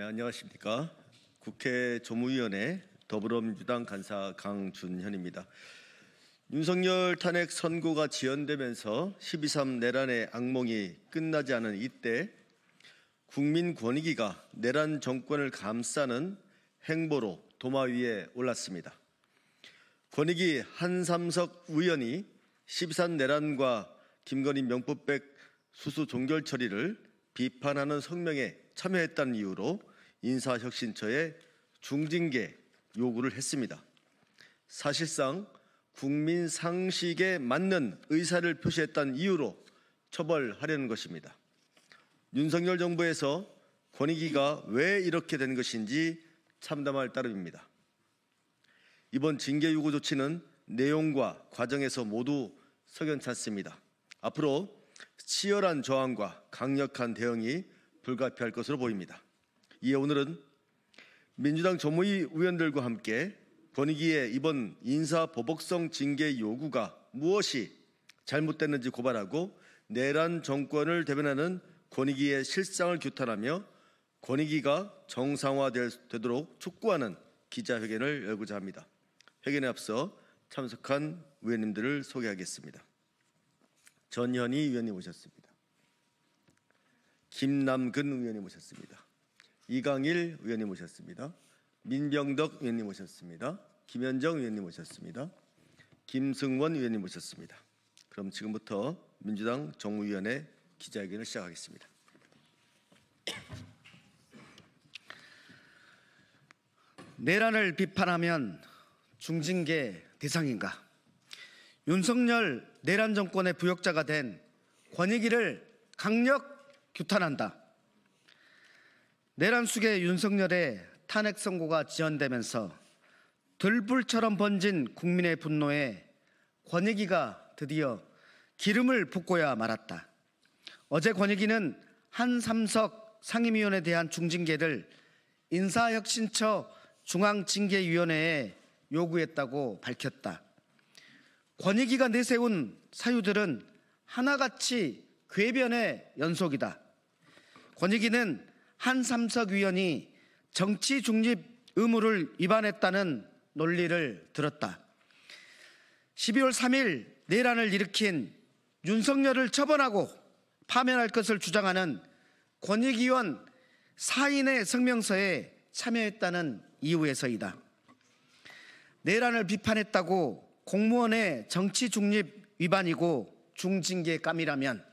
안녕하십니까. 국회 조무위원회 더불어민주당 간사 강준현입니다. 윤석열 탄핵 선고가 지연되면서 12.3 내란의 악몽이 끝나지 않은 이때 국민권익위가 내란 정권을 감싸는 행보로 도마 위에 올랐습니다. 권익위 한삼석 의원이 12.3 내란과 김건희 명품백 수수 종결 처리를 비판하는 성명에 참여했다는 이유로 인사혁신처에 중징계 요구를 했습니다. 사실상 국민 상식에 맞는 의사를 표시했다는 이유로 처벌하려는 것입니다. 윤석열 정부에서 권익위가 왜 이렇게 된 것인지 참담할 따름입니다. 이번 징계 요구 조치는 내용과 과정에서 모두 석연찮습니다. 앞으로 치열한 저항과 강력한 대응이 불가피할 것으로 보입니다. 이에 오늘은 민주당 조무위 의원들과 함께 권익위의 이번 인사보복성 징계 요구가 무엇이 잘못됐는지 고발하고 내란 정권을 대변하는 권익위의 실상을 규탄하며 권익위가 정상화되도록 촉구하는 기자회견을 열고자 합니다. 회견에 앞서 참석한 의원님들을 소개하겠습니다. 전현희 의원님 오셨습니다. 김남근 의원님 오셨습니다. 이강일 의원님 오셨습니다. 민병덕 의원님 오셨습니다. 김현정 의원님 오셨습니다. 김승원 의원님 오셨습니다. 그럼 지금부터 민주당 정무위원회 기자회견을 시작하겠습니다. 내란을 비판하면 중징계 대상인가? 윤석열 내란 정권의 부역자가 된 권익위를 강력 규탄한다. 내란 숙의 윤석열의 탄핵 선고가 지연되면서 들불처럼 번진 국민의 분노에 권익위가 드디어 기름을 붓고야 말았다. 어제 권익위는 한삼석 상임위원에 대한 중징계를 인사혁신처 중앙징계위원회에 요구했다고 밝혔다. 권익위가 내세운 사유들은 하나같이 궤변의 연속이다. 권익위는 한삼석 위원이 정치 중립 의무를 위반했다는 논리를 들었다. 12월 3일 내란을 일으킨 윤석열을 처벌하고 파면할 것을 주장하는 권익위원 4인의 성명서에 참여했다는 이유에서이다. 내란을 비판했다고 공무원의 정치 중립 위반이고 중징계감이라면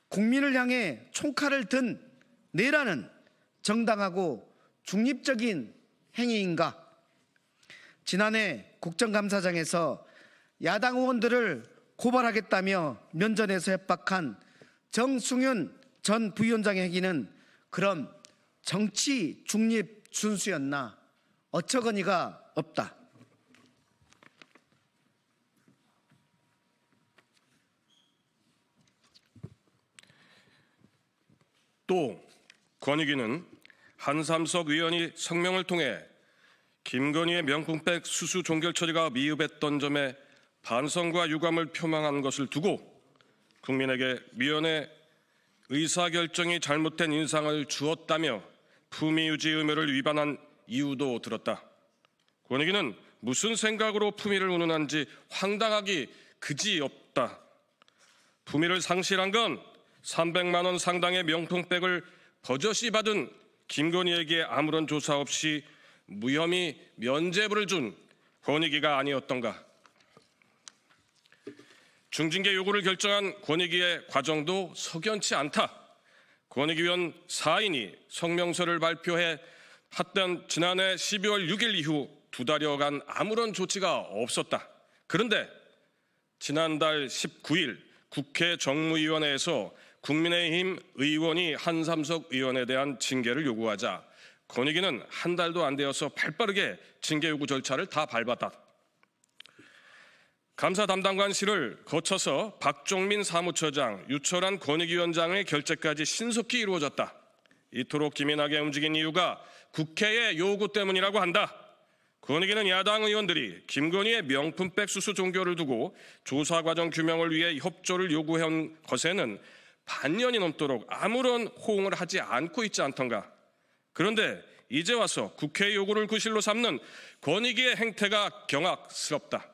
국민을 향해 총칼을 든 내란은 정당하고 중립적인 행위인가? 지난해 국정감사장에서 야당 의원들을 고발하겠다며 면전에서 협박한 정승윤 전 부위원장의 행위는 그럼 정치 중립 순수였나? 어처구니가 없다. 또 권익위는 한삼석 의원이 성명을 통해 김건희의 명품백 수수 종결 처리가 미흡했던 점에 반성과 유감을 표명한 것을 두고 국민에게 위원회 의사결정이 잘못된 인상을 주었다며 품위유지 의무를 위반한 이유도 들었다. 권익위는 무슨 생각으로 품위를 운운한지 황당하기 그지없다. 품위를 상실한 건 300만 원 상당의 명품백을 버젓이 받은 김건희에게 아무런 조사 없이 무혐의 면죄부를 준 권익위가 아니었던가. 중징계 요구를 결정한 권익위의 과정도 석연치 않다. 권익위원 4인이 성명서를 발표해 했던 지난해 12월 6일 이후 2달여간 아무런 조치가 없었다. 그런데 지난달 19일 국회 정무위원회에서 국민의힘 의원이 한삼석 의원에 대한 징계를 요구하자 권익위는 한 달도 안 되어서 발빠르게 징계 요구 절차를 다 밟았다. 감사 담당관실을 거쳐서 박종민 사무처장, 유철한 권익위원장의 결재까지 신속히 이루어졌다. 이토록 기민하게 움직인 이유가 국회의 요구 때문이라고 한다. 권익위는 야당 의원들이 김건희의 명품백 수수 종결을 두고 조사 과정 규명을 위해 협조를 요구한 것에는 반년이 넘도록 아무런 호응을 하지 않고 있지 않던가. 그런데 이제 와서 국회 요구를 구실로 삼는 권익위의 행태가 경악스럽다.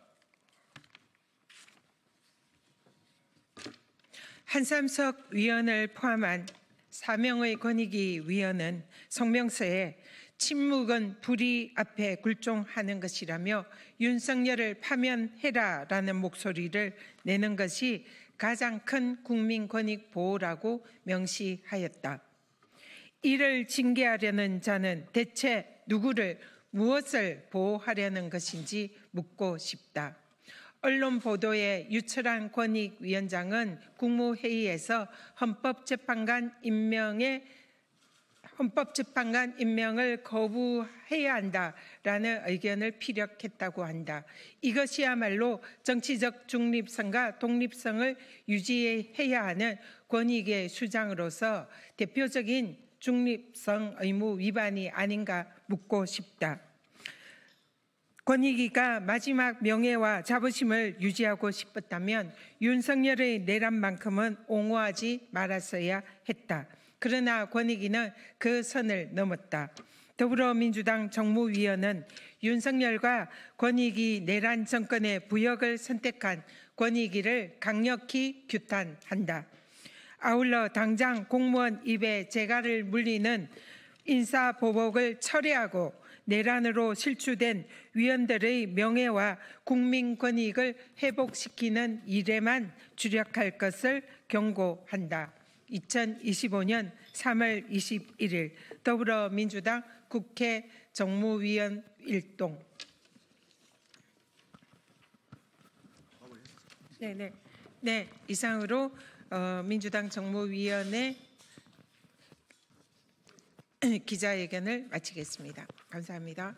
한삼석 위원을 포함한 4명의 권익위 위원은 성명서에 침묵은 불의 앞에 굴종하는 것이라며 윤석열을 파면해라라는 목소리를 내는 것이 가장 큰 국민 권익 보호라고 명시하였다. 이를 징계하려는 자는 대체 누구를 무엇을 보호하려는 것인지 묻고 싶다. 언론 보도에 유철한 권익위원장은 국무회의에서 헌법재판관 임명을 거부해야 한다라는 의견을 피력했다고 한다. 이것이야말로 정치적 중립성과 독립성을 유지해야 하는 권익의 수장으로서 대표적인 중립성 의무 위반이 아닌가 묻고 싶다. 권익위가 마지막 명예와 자부심을 유지하고 싶었다면 윤석열의 내란만큼은 옹호하지 말았어야 했다. 그러나 권익위는 그 선을 넘었다. 더불어민주당 정무위원은 윤석열과 권익위 내란 정권의 부역을 선택한 권익위를 강력히 규탄한다. 아울러 당장 공무원 입에 재갈을 물리는 인사보복을 철회하고 내란으로 실추된 위원들의 명예와 국민 권익을 회복시키는 일에만 주력할 것을 경고한다. 2025년 3월 21일 더불어민주당 국회 정무위원 일동. 네, 이상으로 민주당 정무위원회 기자회견을 마치겠습니다. 감사합니다.